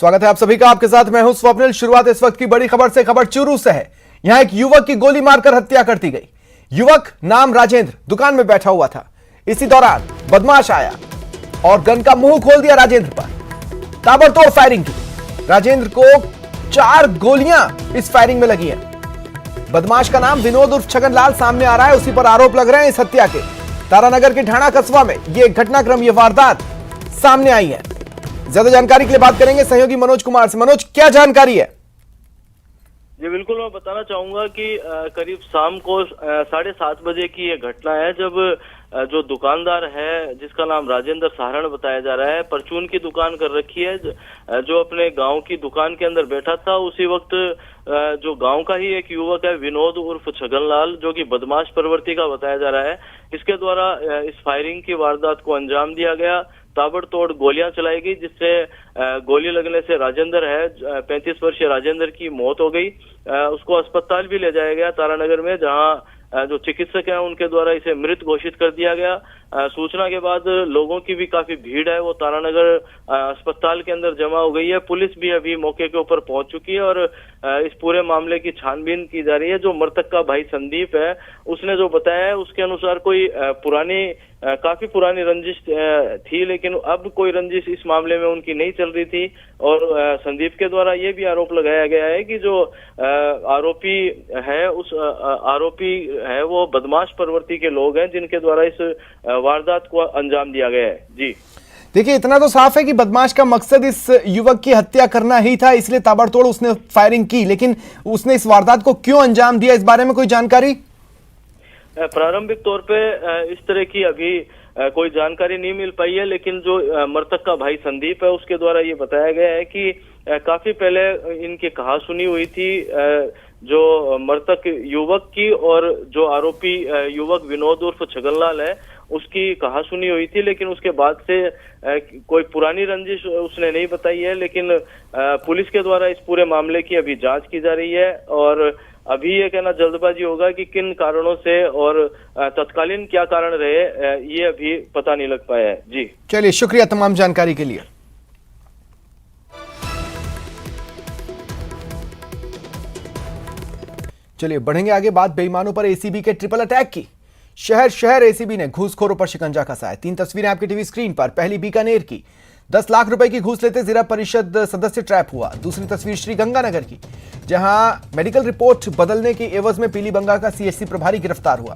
स्वागत है आप सभी का। आपके साथ मैं हूं स्वप्निल। शुरुआत इस वक्त की बड़ी खबर से। खबर चूरू से है। यहां एक युवक की गोली मारकर हत्या कर दी गई। युवक नाम राजेंद्र दुकान में बैठा हुआ था। इसी दौरान बदमाश आया और गन का मुंह खोल दिया राजेंद्र पर। ताबड़तोड़ फायरिंग की। राजेंद्र को 4 गोलियां इस फायरिंग में लगी हैं। बदमाश का नाम विनोद उर्फ छगन लाल सामने आ रहा है। उसी पर आरोप लग रहे हैं इस हत्या के। तारानगर के ढाणा कस्बा में यह घटनाक्रम, यह वारदात सामने आई है। ज्यादा जानकारी के लिए बात करेंगे सहयोगी मनोज कुमार से। मनोज, क्या जानकारी है? जी बिल्कुल, मैं बताना चाहूंगा कि करीब शाम को 7:30 बजे की ये घटना है, जब जो दुकानदार है जिसका नाम राजेंद्र सहारण बताया जा रहा है, परचून की दुकान कर रखी है, जो अपने गांव की दुकान के अंदर बैठा था। उसी वक्त जो गांव का ही एक युवक है विनोद उर्फ छगन लाल, जो कि बदमाश प्रवृत्ति का बताया जा रहा है, इसके द्वारा इस फायरिंग की वारदात को अंजाम दिया गया। ताबड़तोड़ गोलियां चलाई गई, जिससे गोली लगने से राजेंद्र है 35 वर्षीय राजेंद्र की मौत हो गई। उसको अस्पताल भी ले जाया गया तारानगर में, जहां जो चिकित्सक हैं उनके द्वारा इसे मृत घोषित कर दिया गया। सूचना के बाद लोगों की भी काफी भीड़ है, वो तारानगर अस्पताल के अंदर जमा हो गई है। पुलिस भी अभी मौके के ऊपर पहुंच चुकी है और इस पूरे मामले की छानबीन की जा रही है। जो मृतक का भाई संदीप है, उसने जो बताया है उसके अनुसार कोई काफी पुरानी रंजिश थी, लेकिन अब कोई रंजिश इस मामले में उनकी नहीं चल रही थी। और संदीप के द्वारा ये भी आरोप लगाया गया है कि जो आरोपी है, उस आरोपी है वो बदमाश प्रवृत्ति के लोग हैं, जिनके द्वारा इस वारदात को अंजाम दिया गया है। जी देखिए, इतना तो साफ है कि बदमाश का मकसद इस युवक की हत्या करना ही था, इसलिए ताबड़तोड़ उसने फायरिंग की। लेकिन उसने इस वारदात को क्यों अंजाम दिया, इस बारे में कोई जानकारी? प्रारंभिक तौर पे इस तरह की अभी कोई जानकारी नहीं मिल पाई है, लेकिन जो मृतक का भाई संदीप है उसके द्वारा ये बताया गया है कि काफी पहले इनकी कहासुनी हुई थी जो मृतक युवक की, और जो आरोपी युवक विनोद उर्फ छगनलाल है उसकी कहासुनी हुई थी। लेकिन उसके बाद से कोई पुरानी रंजिश उसने नहीं बताई है। लेकिन पुलिस के द्वारा इस पूरे मामले की अभी जांच की जा रही है, और अभी ये कहना जल्दबाजी होगा कि किन कारणों से और तत्कालीन क्या कारण रहे, ये अभी पता नहीं लग पाया है। जी चलिए, शुक्रिया तमाम जानकारी के लिए। चलिए बढ़ेंगे आगे। बात बेईमानों पर एसीबी के ट्रिपल अटैक की। शहर शहर एसीबी ने घूसखोरों पर शिकंजा कसा है। 3 तस्वीरें आपकी टीवी स्क्रीन पर। पहली बीकानेर की, 10 लाख रुपए की घूस लेते जिला परिषद सदस्य ट्रैप हुआ। दूसरी तस्वीर श्रीगंगानगर की, जहां मेडिकल रिपोर्ट बदलने की एवज में पीलीबंगा का सीएचसी प्रभारी गिरफ्तार हुआ।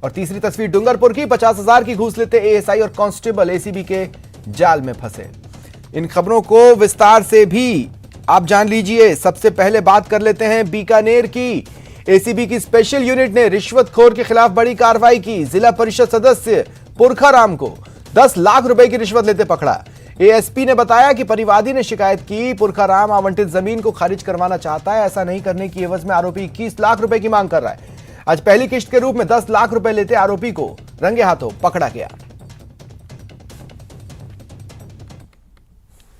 और तीसरी तस्वीर डूंगरपुर की, 50,000 की घूस लेते एएसआई और कांस्टेबल एसीबी के जाल में फंसे। इन खबरों को विस्तार से भी आप जान लीजिए। सबसे पहले बात कर लेते हैं बीकानेर की। एसीबी की स्पेशल यूनिट ने रिश्वतखोर के खिलाफ बड़ी कार्रवाई की। जिला परिषद सदस्य पुरखाराम को 10 लाख रुपए की रिश्वत लेते पकड़ा। एएसपी ने बताया कि परिवादी ने शिकायत की पुरखाराम आवंटित जमीन को खारिज करवाना चाहता है। ऐसा नहीं करने की एवज में आरोपी 21 लाख रुपए की मांग कर रहा है। आज पहली किश्त के रूप में 10 लाख रुपए लेते आरोपी को रंगे हाथों पकड़ा गया।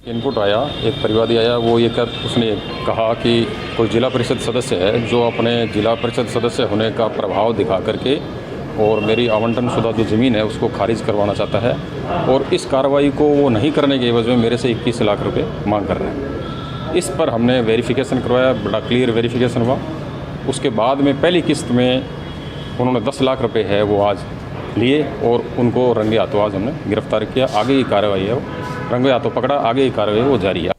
इनपुट आया, एक परिवादी आया, वो ये उसने कहा कि कोई जिला परिषद सदस्य है जो अपने जिला परिषद सदस्य होने का प्रभाव दिखा करके और मेरी आवंटन शुदा जो ज़मीन है उसको खारिज करवाना चाहता है, और इस कार्रवाई को वो नहीं करने के एवज में मेरे से 21 लाख रुपए मांग कर रहे हैं। इस पर हमने वेरिफिकेशन करवाया, बड़ा क्लियर वेरिफिकेशन हुआ। उसके बाद में पहली किस्त में उन्होंने 10 लाख रुपए है वो आज लिए, और उनको रंगे हाथों आज हमने गिरफ्तार किया। आगे की कार्रवाई है वो रंगे हाथों पकड़ा, आगे की कार्रवाई वो जारी है।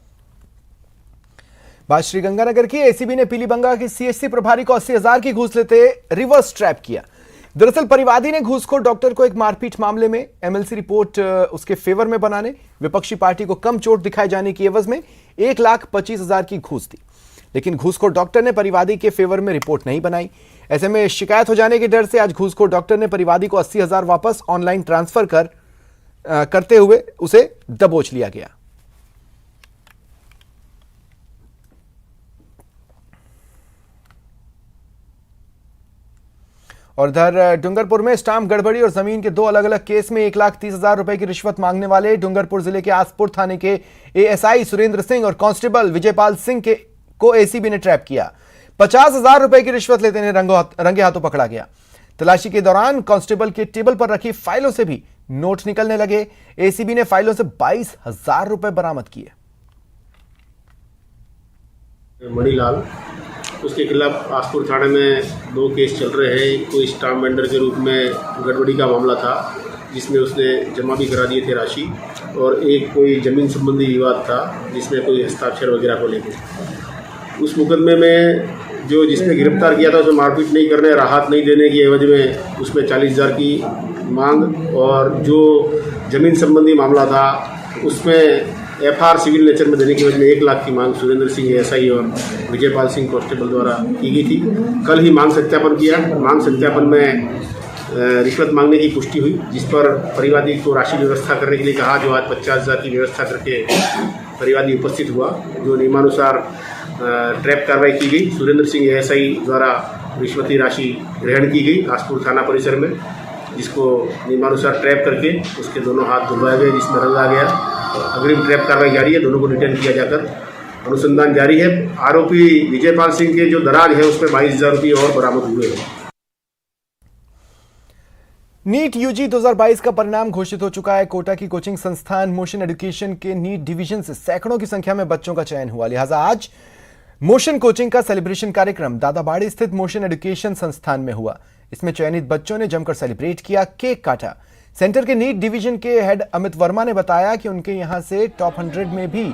बात श्रीगंगानगर की। एसीबी ने पीलीबंगा के सीएचसी प्रभारी को 80,000 की घूस लेते रिवर्स ट्रैप किया। दरअसल परिवादी ने घूसखोर डॉक्टर को एक मारपीट मामले में एमएलसी रिपोर्ट उसके फेवर में बनाने, विपक्षी पार्टी को कम चोट दिखाए जाने की एवज में 1,25,000 की घूस दी। लेकिन घूसखोर डॉक्टर ने परिवादी के फेवर में रिपोर्ट नहीं बनाई। ऐसे में शिकायत हो जाने के डर से आज घूसखोर डॉक्टर ने परिवादी को 80,000 वापस ऑनलाइन ट्रांसफर करते हुए उसे दबोच लिया गया। और इधर डूंगरपुर में स्टाम्प गड़बड़ी और जमीन के 2 अलग अलग केस में 1,30,000 रुपए की रिश्वत मांगने वाले डूंगरपुर जिले के आसपुर थाने के एएसआई सुरेंद्र सिंह और कांस्टेबल विजयपाल सिंह को एसीबी ने ट्रैप किया। 50,000 रुपए की रिश्वत लेते ने रंगे हाथों पकड़ा गया। तलाशी के दौरान कांस्टेबल के टेबल पर रखी फाइलों से भी नोट निकलने लगे। एसीबी ने फाइलों से 22,000 रुपए बरामद किए। मणिलाल, उसके खिलाफ आसपुर थाने में 2 केस चल रहे हैं। कोई स्टाम्प वेंडर के रूप में गड़बड़ी का मामला था जिसमें उसने जमा भी करा दिए थे राशि, और एक कोई ज़मीन संबंधी विवाद था जिसमें कोई हस्ताक्षर वगैरह को लेकर। उस मुकदमे में जो जिसने गिरफ्तार किया था उसमें मारपीट नहीं करने, राहत नहीं देने की एवज में उसमें 40,000 की मांग, और जो ज़मीन संबंधी मामला था उसमें FR सिविल नेचर में देने की वजह में 1 लाख की मांग सुरेंद्र सिंह SI और विजयपाल सिंह कांस्टेबल द्वारा की गई थी। कल ही मांग सत्यापन किया। मांग सत्यापन में रिश्वत मांगने की पुष्टि हुई, जिस पर परिवादी को राशि व्यवस्था करने के लिए कहा, जो आज 50,000 की व्यवस्था करके परिवादी उपस्थित हुआ, जो नियमानुसार ट्रैप कार्रवाई की गई। सुरेंद्र सिंह SI द्वारा रिश्वती राशि ग्रहण की गई आसपुर थाना परिसर में, जिसको नियमानुसार ट्रैप करके उसके दोनों हाथ धुलवाए गए, जिसमें रंग आ गया। अग्रिम ट्रैप कार्रवाई जारी है, दोनों को डिटेन किया जाकर अनुसंधान जारी है। आरोपी विजयपाल सिंह के जो दराज है उसमें 22,000 रुपये और बरामद हुए हैं। नीट यूजी 2022 का परिणाम घोषित हो चुका है। कोटा की कोचिंग संस्थान मोशन एजुकेशन के नीट डिवीजन से सैकड़ों की संख्या में बच्चों का चयन हुआ। लिहाजा आज मोशन कोचिंग का सेलिब्रेशन कार्यक्रम दादाबाड़ी स्थित मोशन एजुकेशन संस्थान में हुआ। इसमें चयनित बच्चों ने जमकर सेलिब्रेट किया, केक काटा। सेंटर के नीट डिवीजन के हेड अमित वर्मा ने बताया कि उनके यहां से टॉप 100 में भी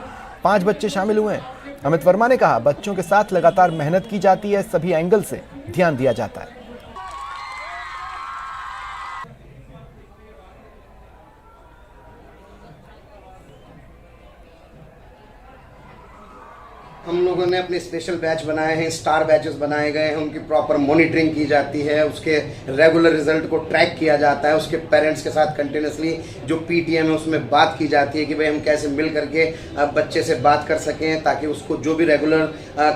5 बच्चे शामिल हुए हैं। अमित वर्मा ने कहा, बच्चों के साथ लगातार मेहनत की जाती है, सभी एंगल से ध्यान दिया जाता है। हम लोगों ने अपने स्पेशल बैच बनाए हैं, स्टार बैचेस बनाए गए हैं, उनकी प्रॉपर मॉनिटरिंग की जाती है, उसके रेगुलर रिजल्ट को ट्रैक किया जाता है, उसके पेरेंट्स के साथ कंटिन्यूसली जो PTM है उसमें बात की जाती है कि भाई हम कैसे मिल करके बच्चे से बात कर सकें, ताकि उसको जो भी रेगुलर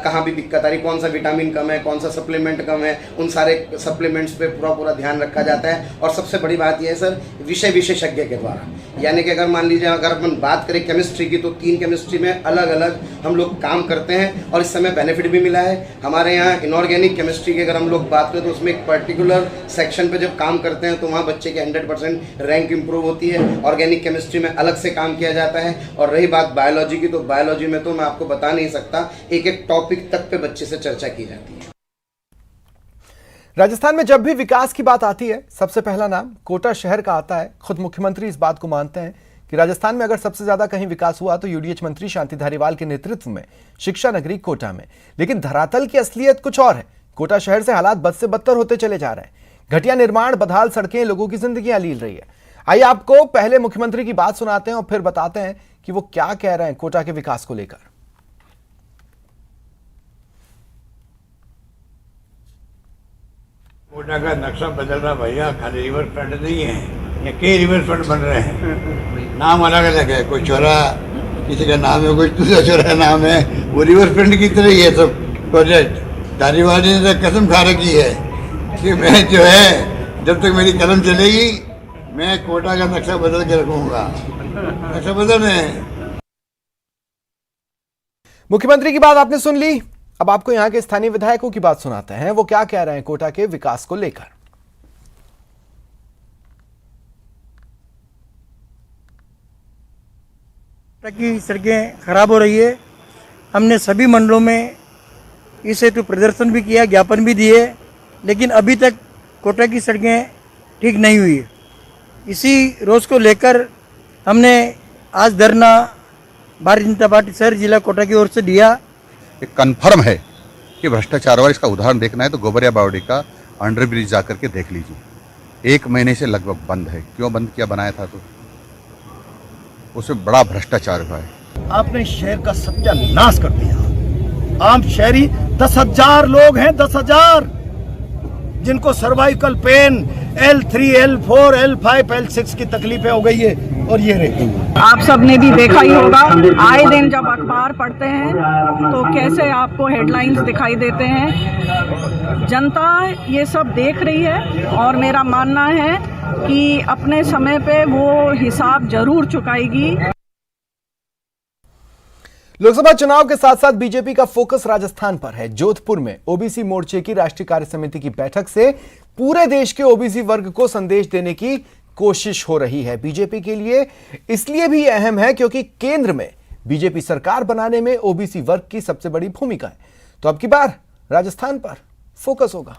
कहाँ भी दिक्कत आ रही, कौन सा विटामिन कम है, कौन सा सप्लीमेंट कम है, उन सारे सप्लीमेंट्स पे पूरा ध्यान रखा जाता है। और सबसे बड़ी बात यह है सर, विषय विशेषज्ञ के द्वारा, यानी कि अगर मान लीजिए अगर अपन बात करें केमिस्ट्री की, तो 3 केमिस्ट्री में अलग अलग हम लोग काम करते हैं, और इस समय बेनिफिट भी मिला है। हमारे यहाँ इनऑर्गेनिक केमिस्ट्री की अगर हम लोग बात करें तो उसमें एक पर्टिकुलर सेक्शन पे जब काम करते हैं तो वहाँ बच्चे के 100% रैंक इंप्रूव होती है। ऑर्गेनिक केमिस्ट्री में अलग से काम किया जाता है। और रही बात बायोलॉजी की, तो बायोलॉजी में तो मैं आपको बता नहीं सकता, एक टॉपिक तक पे बच्चे से चर्चा की जाती है। राजस्थान में जब भी विकास की बात आती है, सबसे पहला नाम कोटा शहर का आता है। खुद मुख्यमंत्री इस बात को मानते हैं कि राजस्थान में अगर सबसे ज्यादा कहीं विकास हुआ तो UDH मंत्री शांति धारीवाल के नेतृत्व में शिक्षा नगरी कोटा में। लेकिन धरातल की असलियत कुछ और है। कोटा शहर से हालात बद से बदतर होते चले जा रहे हैं। घटिया निर्माण, बदहाल सड़कें लोगों की जिंदगियां लील रही है। आइए आपको पहले मुख्यमंत्री की बात सुनाते हैं और फिर बताते हैं कि वो क्या कह रहे हैं कोटा के विकास को लेकर। कोटा का नक्शा बदल रहा भैया, खाली रिवर फ्रंट नहीं है, ये कई रिवर फ्रंट बन रहे हैं। नाम अलग अलग है, कोई चौरा किसी का नाम है, कोई दूसरा चौरा का नाम है, वो रिवर फ्रंट की तरह ही है सब प्रोजेक्ट। धारीवाल ने तो कसम खा रखी है कि मैं जो है जब तक मेरी कलम चलेगी मैं कोटा का नक्शा बदल के रखूंगा। नक्शा बदल रहे हैं। मुख्यमंत्री की बात आपने सुन ली, अब आपको यहां के स्थानीय विधायकों की बात सुनाते हैं। वो क्या कह रहे हैं कोटा के विकास को लेकर। कोटा की सड़कें खराब हो रही है। हमने सभी मंडलों में इस हेतु प्रदर्शन भी किया, ज्ञापन भी दिए, लेकिन अभी तक कोटा की सड़कें ठीक नहीं हुई है। इसी रोज को लेकर हमने आज धरना भारतीय जनता पार्टी शहर जिला कोटा की ओर से दिया। कन्फर्म है कि भ्रष्टाचार, और इसका उदाहरण देखना है तो गोबरिया बावड़ी का अंडर ब्रिज जाकर के देख लीजिए। 1 महीने से लगभग बंद है। क्यों बंद किया? बनाया था तो उसमें बड़ा भ्रष्टाचार हुआ है। आपने शहर का सत्यानाश कर दिया। आम शहरी 10,000 लोग हैं, 10,000 जिनको cervical pain, L3, L4, L5, L6 की तकलीफें हो गई है, और ये रही। आप सबने भी देखा ही होगा, आए दिन जब अखबार पढ़ते हैं तो कैसे आपको हेडलाइंस दिखाई देते हैं। जनता ये सब देख रही है और मेरा मानना है कि अपने समय पे वो हिसाब जरूर चुकाएगी। लोकसभा चुनाव के साथ साथ बीजेपी का फोकस राजस्थान पर है। जोधपुर में ओबीसी मोर्चे की राष्ट्रीय कार्य समिति की बैठक से पूरे देश के ओबीसी वर्ग को संदेश देने की कोशिश हो रही है। बीजेपी के लिए इसलिए भी अहम है क्योंकि केंद्र में बीजेपी सरकार बनाने में ओबीसी वर्ग की सबसे बड़ी भूमिका है। तो अब की बार राजस्थान पर फोकस होगा।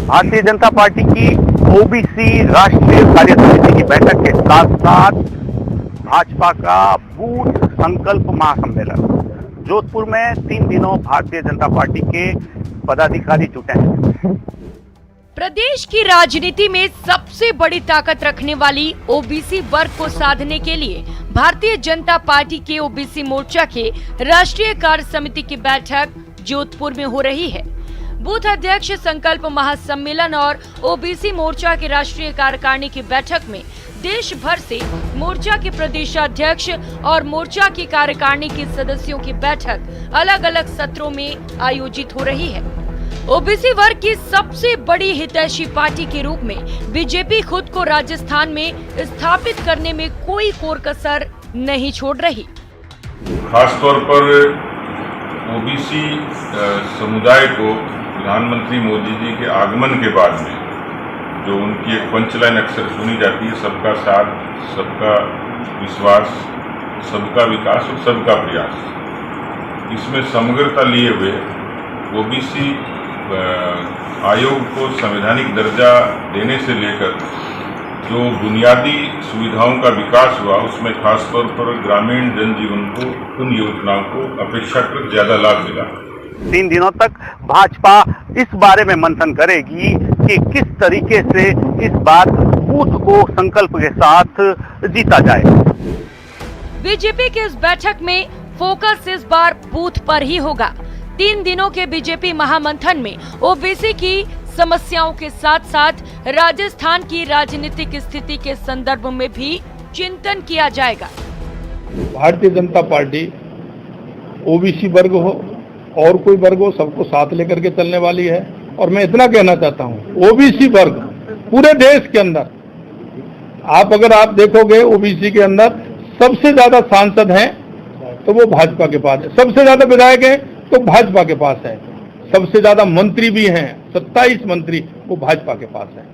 भारतीय जनता पार्टी की ओबीसी राष्ट्रीय कार्य समिति की बैठक के साथ साथ भाजपा का बूथ संकल्प महासम्मेलन जोधपुर में 3 दिनों भारतीय जनता पार्टी के पदाधिकारी जुटे हैं। प्रदेश की राजनीति में सबसे बड़ी ताकत रखने वाली ओबीसी वर्ग को साधने के लिए भारतीय जनता पार्टी के ओबीसी मोर्चा के राष्ट्रीय कार्य समिति की बैठक जोधपुर में हो रही है। बूथ अध्यक्ष संकल्प महासम्मेलन और ओबीसी मोर्चा के राष्ट्रीय कार्यकारिणी की बैठक में देश भर से मोर्चा के प्रदेशाध्यक्ष और मोर्चा की कार्यकारिणी के सदस्यों की बैठक अलग अलग सत्रों में आयोजित हो रही है। ओबीसी वर्ग की सबसे बड़ी हितैषी पार्टी के रूप में बीजेपी खुद को राजस्थान में स्थापित करने में कोई कोर कसर नहीं छोड़ रही। खासतौर पर ओबीसी समुदाय को प्रधानमंत्री मोदी जी के आगमन के बाद में जो उनकी एक पंचलाइन अक्सर सुनी जाती है, सबका साथ, सबका विश्वास, सबका विकास और सबका प्रयास, इसमें समग्रता लिए हुए ओबीसी आयोग को संवैधानिक दर्जा देने से लेकर जो बुनियादी सुविधाओं का विकास हुआ, उसमें खासतौर पर ग्रामीण जनजीवन को उन योजनाओं को अपेक्षाकृत ज्यादा लाभ मिला। 3 दिनों तक भाजपा इस बारे में मंथन करेगी कि किस तरीके से इस बार बूथ को संकल्प के साथ जीता जाए। बीजेपी के इस बैठक में फोकस इस बार बूथ पर ही होगा। 3 दिनों के बीजेपी महामंथन में ओबीसी की समस्याओं के साथ साथ राजस्थान की राजनीतिक स्थिति के संदर्भ में भी चिंतन किया जाएगा। भारतीय जनता पार्टी ओबीसी वर्ग हो और कोई वर्ग हो, सबको साथ लेकर के चलने वाली है। और मैं इतना कहना चाहता हूँ, ओबीसी वर्ग पूरे देश के अंदर आप देखोगे ओबीसी के अंदर सबसे ज्यादा सांसद हैं तो वो भाजपा के पास है, सबसे ज्यादा विधायक हैं तो भाजपा के पास है, सबसे ज्यादा मंत्री भी हैं, 27 मंत्री वो भाजपा के पास है।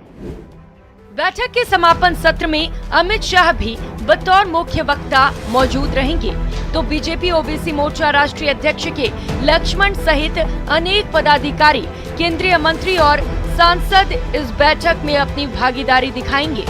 बैठक के समापन सत्र में अमित शाह भी बतौर मुख्य वक्ता मौजूद रहेंगे, तो बीजेपी ओबीसी मोर्चा राष्ट्रीय अध्यक्ष के लक्ष्मण सहित अनेक पदाधिकारी, केंद्रीय मंत्री और सांसद इस बैठक में अपनी भागीदारी दिखाएंगे।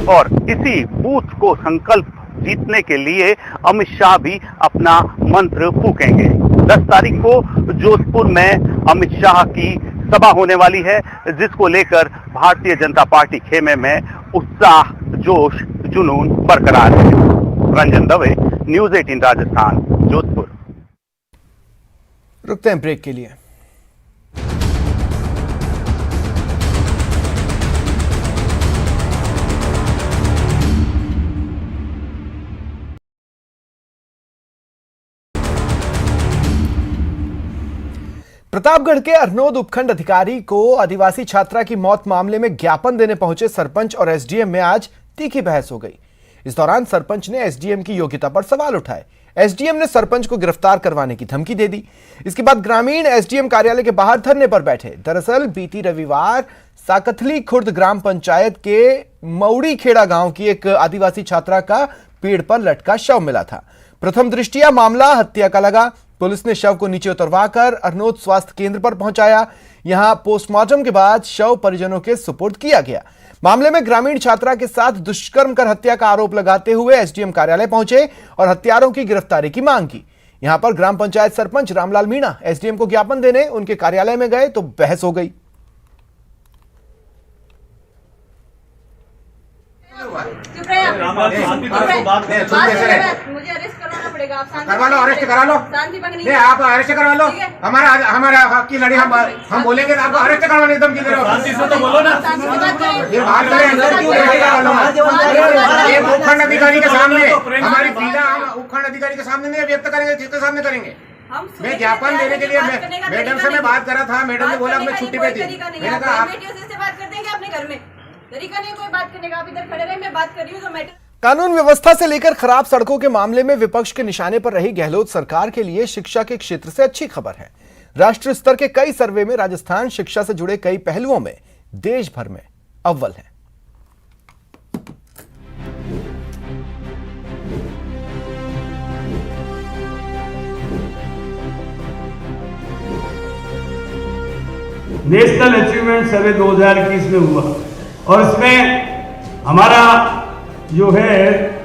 और इसी बूथ को संकल्प जीतने के लिए अमित शाह भी अपना मंत्र फूकेंगे। 10 तारीख को जोधपुर में अमित शाह की सभा होने वाली है, जिसको लेकर भारतीय जनता पार्टी खेमे में उत्साह, जोश, जुनून बरकरार है। रंजन दवे, न्यूज़ 18 राजस्थान, जोधपुर। रुकते हैं ब्रेक के लिए। प्रतापगढ़ के अरनोद उपखंड अधिकारी को आदिवासी छात्रा की मौत मामले में ज्ञापन देने पहुंचे सरपंच और एसडीएम में आज तीखी बहस हो गई। इस दौरान सरपंच ने एसडीएम की योग्यता पर सवाल उठाए। एसडीएम ने सरपंच को गिरफ्तार करवाने की धमकी दे दी। इसके बाद ग्रामीण एसडीएम कार्यालय के बाहर धरने पर बैठे। दरअसल बीती रविवार साकथली खुर्द ग्राम पंचायत के मौड़ी खेड़ा गांव की एक आदिवासी छात्रा का पेड़ पर लटका शव मिला था। प्रथम दृष्टिया मामला हत्या का लगा। पुलिस ने शव को नीचे उतरवाकर अरनोद स्वास्थ्य केंद्र पर पहुंचाया। यहां पोस्टमार्टम के बाद शव परिजनों के सुपुर्द किया गया। मामले में ग्रामीण छात्रा के साथ दुष्कर्म कर हत्या का आरोप लगाते हुए एसडीएम कार्यालय पहुंचे और हत्यारों की गिरफ्तारी की मांग की। यहां पर ग्राम पंचायत सरपंच रामलाल मीणा एसडीएम को ज्ञापन देने उनके कार्यालय में गए तो बहस हो गई। मुझे अरेस्ट करवाना पड़ेगा। आप करवा लो, अरेस्ट करा लो। शांति भंग नहीं, आप अरेस्ट करवा लो। हमारा हक की लड़ी हम बोलेंगे तो आपको अरेस्ट करवाने एकदम की शांति से तो बोलो ना। ये बात करें अंदर क्यों एक उपखंड अधिकारी के सामने हमारी पीड़ा हम उपखंड अधिकारी के सामने नहीं व्यक्त करेंगे, जिसके सामने करेंगे। मैं ज्ञापन देने के लिए मैडम से मैं बात करा था। मैडम ने बोला मैं छुट्टी पे थी। मैंने कहा आप बात कर देंगे अपने घर में, तरीका नहीं कोई बात करने का। आप इधर खड़े रहे, मैं बात कर रही हूँ तो मैटर। कानून व्यवस्था से लेकर खराब सड़कों के मामले में विपक्ष के निशाने पर रही गहलोत सरकार के लिए शिक्षा के क्षेत्र से अच्छी खबर है। राष्ट्रीय स्तर के कई सर्वे में राजस्थान शिक्षा से जुड़े कई पहलुओं में देश भर में अव्वल है। नेशनल अचीवमेंट सर्वे 2021 में हुआ और इसमें हमारा जो है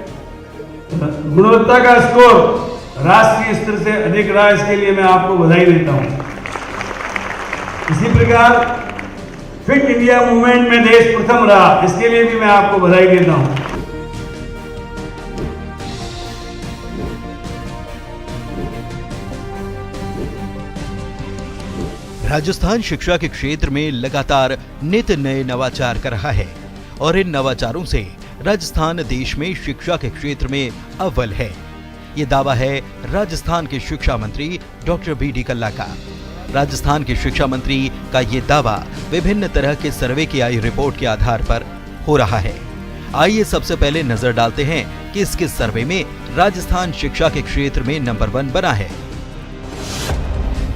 गुणवत्ता का स्कोर राष्ट्रीय स्तर से अधिक रहा। इसके लिए मैं आपको बधाई देता हूं। इसी प्रकार फिट इंडिया मूवमेंट में देश प्रथम रहा, इसके लिए भी मैं आपको बधाई देता हूं। राजस्थान शिक्षा के क्षेत्र में लगातार नित नए नवाचार कर रहा है और इन नवाचारों से राजस्थान देश में शिक्षा के क्षेत्र में अव्वल है। ये दावा है राजस्थान के शिक्षा मंत्री डॉक्टर बी.डी. कल्ला का। राजस्थान के शिक्षा मंत्री का ये दावा विभिन्न तरह के सर्वे की आई रिपोर्ट के आधार पर हो रहा है। आइए सबसे पहले नजर डालते हैं कि किस सर्वे में राजस्थान शिक्षा के क्षेत्र में नंबर 1 बना है।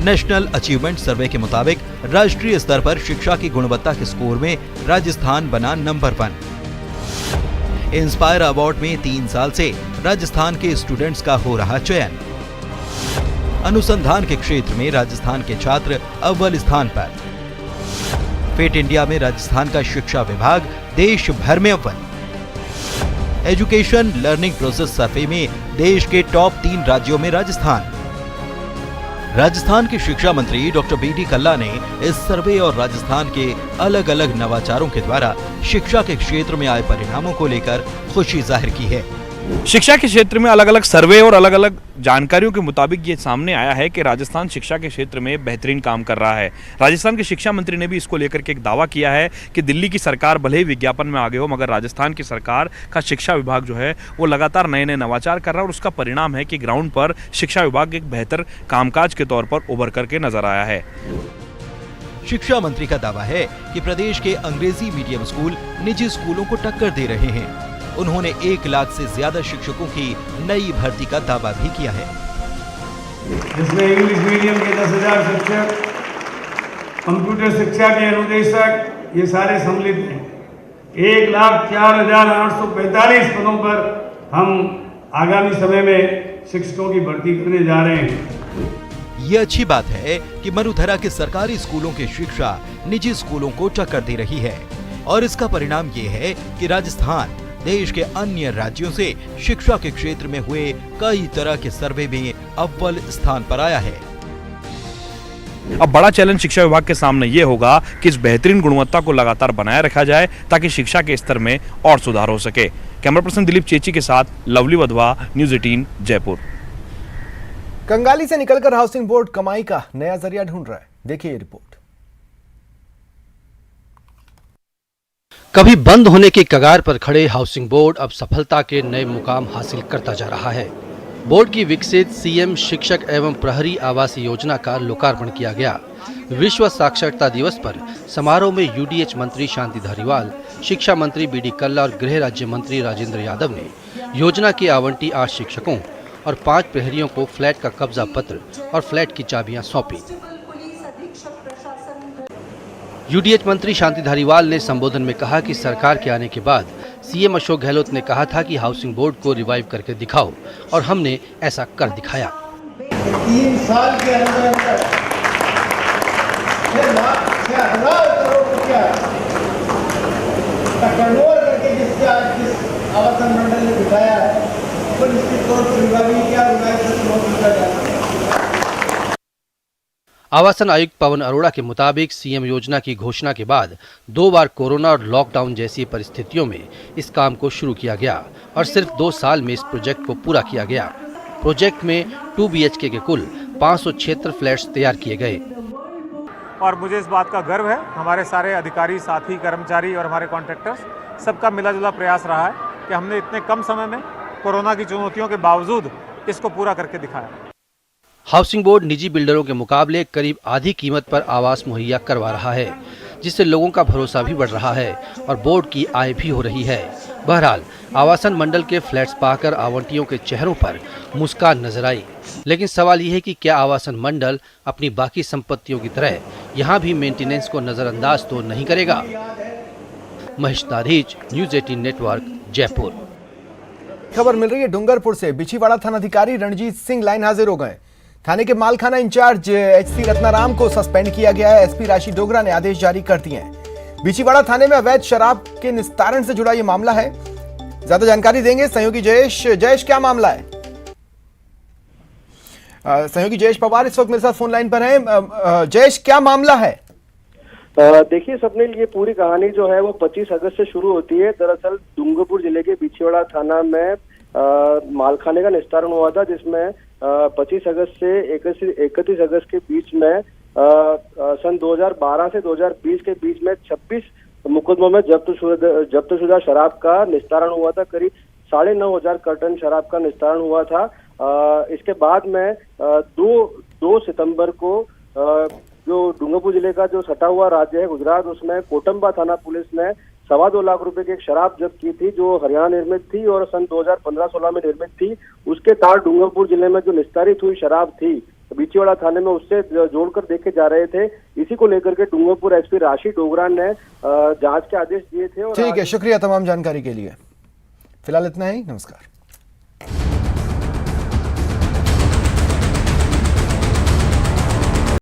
नेशनल अचीवमेंट सर्वे के मुताबिक राष्ट्रीय स्तर पर शिक्षा की गुणवत्ता के स्कोर में राजस्थान बना नंबर 1। इंस्पायर अवार्ड में 3 साल से राजस्थान के स्टूडेंट्स का हो रहा चयन। अनुसंधान के क्षेत्र में राजस्थान के छात्र अव्वल स्थान पर। फिट इंडिया में राजस्थान का शिक्षा विभाग देश भर में अव्वल। एजुकेशन लर्निंग प्रोसेस सर्वे में देश के टॉप 3 राज्यों में राजस्थान के शिक्षा मंत्री डॉक्टर बी.डी. कल्ला ने इस सर्वे और राजस्थान के अलग अलग नवाचारों के द्वारा शिक्षा के क्षेत्र में आए परिणामों को लेकर खुशी जाहिर की है। शिक्षा के क्षेत्र में अलग अलग सर्वे और अलग अलग जानकारियों के मुताबिक ये सामने आया है कि राजस्थान शिक्षा के क्षेत्र में बेहतरीन काम कर रहा है। राजस्थान के शिक्षा मंत्री ने भी इसको लेकर के एक दावा किया है कि दिल्ली की सरकार भले ही विज्ञापन में आगे हो, मगर राजस्थान की सरकार का शिक्षा विभाग जो है वो लगातार नए नए नवाचार कर रहा है और उसका परिणाम है कि ग्राउंड पर शिक्षा विभाग एक बेहतर कामकाज के तौर पर उभर करके नजर आया है। शिक्षा मंत्री का दावा है कि प्रदेश के अंग्रेजी मीडियम स्कूल निजी स्कूलों को टक्कर दे रहे हैं। उन्होंने 1 लाख से ज्यादा शिक्षकों की नई भर्ती का दावा भी किया है। इसमें इंग्लिश मीडियम के 10,000 शिक्षक, कंप्यूटर शिक्षा के अनुदेशक, ये सारे सम्मिलित हैं। 1,04,845 पदों पर हम आगामी समय में शिक्षकों की भर्ती करने जा रहे हैं। ये अच्छी बात है कि मरुधरा के सरकारी स्कूलों की शिक्षा निजी स्कूलों को टक्कर दे रही है और इसका परिणाम ये है कि राजस्थान देश के अन्य राज्यों से शिक्षा के क्षेत्र में हुए कई तरह के सर्वे में अव्वल स्थान पर आया है। अब बड़ा चैलेंज शिक्षा विभाग के सामने ये होगा कि इस बेहतरीन गुणवत्ता को लगातार बनाए रखा जाए ताकि शिक्षा के स्तर में और सुधार हो सके। कैमरा पर्सन दिलीप चेची के साथ लवली वधवा, न्यूज़ 18 जयपुर। कंगाली से निकलकर हाउसिंग बोर्ड कमाई का नया जरिया ढूंढ रहा है। देखिए ये रिपोर्ट। कभी बंद होने के कगार पर खड़े हाउसिंग बोर्ड अब सफलता के नए मुकाम हासिल करता जा रहा है। बोर्ड की विकसित सीएम शिक्षक एवं प्रहरी आवास योजना का लोकार्पण किया गया। विश्व साक्षरता दिवस पर समारोह में यूडीएच मंत्री शांति धारीवाल, शिक्षा मंत्री बी.डी. कल्ला और गृह राज्य मंत्री राजेंद्र यादव ने योजना के आवंटी 8 शिक्षकों और 5 प्रहरियों को फ्लैट का कब्जा पत्र और फ्लैट की चाबियां सौंपी। यूडीएच मंत्री शांति धारीवाल ने संबोधन में कहा कि सरकार के आने के बाद सीएम अशोक गहलोत ने कहा था कि हाउसिंग बोर्ड को रिवाइव करके दिखाओ और हमने ऐसा कर दिखाया। 3 साल के अंदर 6,00,000 करोड़ रुपया टर्नओवर करके जिससे आज जिस आवासन मंडल ने दिखाया है तो निश्चित तौर पर रिवाइव किया जाता है। आवासन आयुक्त पवन अरोड़ा के मुताबिक सीएम योजना की घोषणा के बाद 2 बार कोरोना और लॉकडाउन जैसी परिस्थितियों में इस काम को शुरू किया गया और सिर्फ 2 साल में इस प्रोजेक्ट को पूरा किया गया। प्रोजेक्ट में 2 BHK के कुल 576 फ्लैट्स तैयार किए गए। और मुझे इस बात का गर्व है, हमारे सारे अधिकारी, साथी, कर्मचारी और हमारे कॉन्ट्रैक्टर्स सबका मिलाजुला प्रयास रहा है कि हमने इतने कम समय में कोरोना की चुनौतियों के बावजूद इसको पूरा करके दिखाया। हाउसिंग बोर्ड निजी बिल्डरों के मुकाबले करीब आधी कीमत पर आवास मुहैया करवा रहा है। जिससे लोगों का भरोसा भी बढ़ रहा है और बोर्ड की आय भी हो रही है। बहरहाल आवासन मंडल के फ्लैट्स पाकर आवंटियों के चेहरों पर मुस्कान नजर आई, लेकिन सवाल ये है कि क्या आवासन मंडल अपनी बाकी संपत्तियों की तरह यहाँ भी मेंटेनेंस को नजरअंदाज तो नहीं करेगा। Mahesh Nariz, news 18 network, Jaipur. खबर मिल रही है डूंगरपुर से। बिछीवाड़ा थानाधिकारी रणजीत सिंह लाइन हाजिर हो गए। थाने के मालखाना इंचार्ज एचसी रत्नाराम को सस्पेंड किया गया है। एसपी राशि डोगरा ने आदेश जारी कर दिए हैं। बिछीवाड़ा थाने में अवैध शराब के निस्तारण से जुड़ा ये मामला है। ज्यादा जानकारी देंगे सहयोगी जयेश। जयेश, क्या मामला है? सहयोगी जयेश पवार इस वक्त मेरे साथ फोन लाइन पर हैं। जयेश, क्या मामला है? देखिए स्वप्निल, ये पूरी कहानी जो है वो 25 अगस्त से शुरू होती है। दरअसल डूंगरपुर जिले के बिछीवाड़ा थाना में मालखाने का निस्तारण हुआ था, जिसमें 25 अगस्त से 31 अगस्त के बीच में सन 2012 से 2020 के बीच में 26 मुकदमों में जब्त शुदा शराब का निस्तारण हुआ था। करीब 9,500 कार्टन शराब का निस्तारण हुआ था। इसके बाद में 2 सितंबर को जो डूंगरपुर जिले का जो सटा हुआ राज्य है गुजरात, उसमें कोटंबा थाना पुलिस ने 2.25 लाख रुपए की एक शराब जब्त की थी, जो हरियाणा निर्मित थी और सन 2015-16 में निर्मित थी। उसके तार डूंगरपुर जिले में जो निस्तारित हुई शराब थी बिछीवाड़ा थाने में, उससे जोड़कर देखे जा रहे थे। इसी को लेकर के डूंगरपुर एसपी राशि डोगरा ने जांच के आदेश दिए थे। ठीक है, शुक्रिया तमाम जानकारी के लिए। फिलहाल इतना ही, नमस्कार।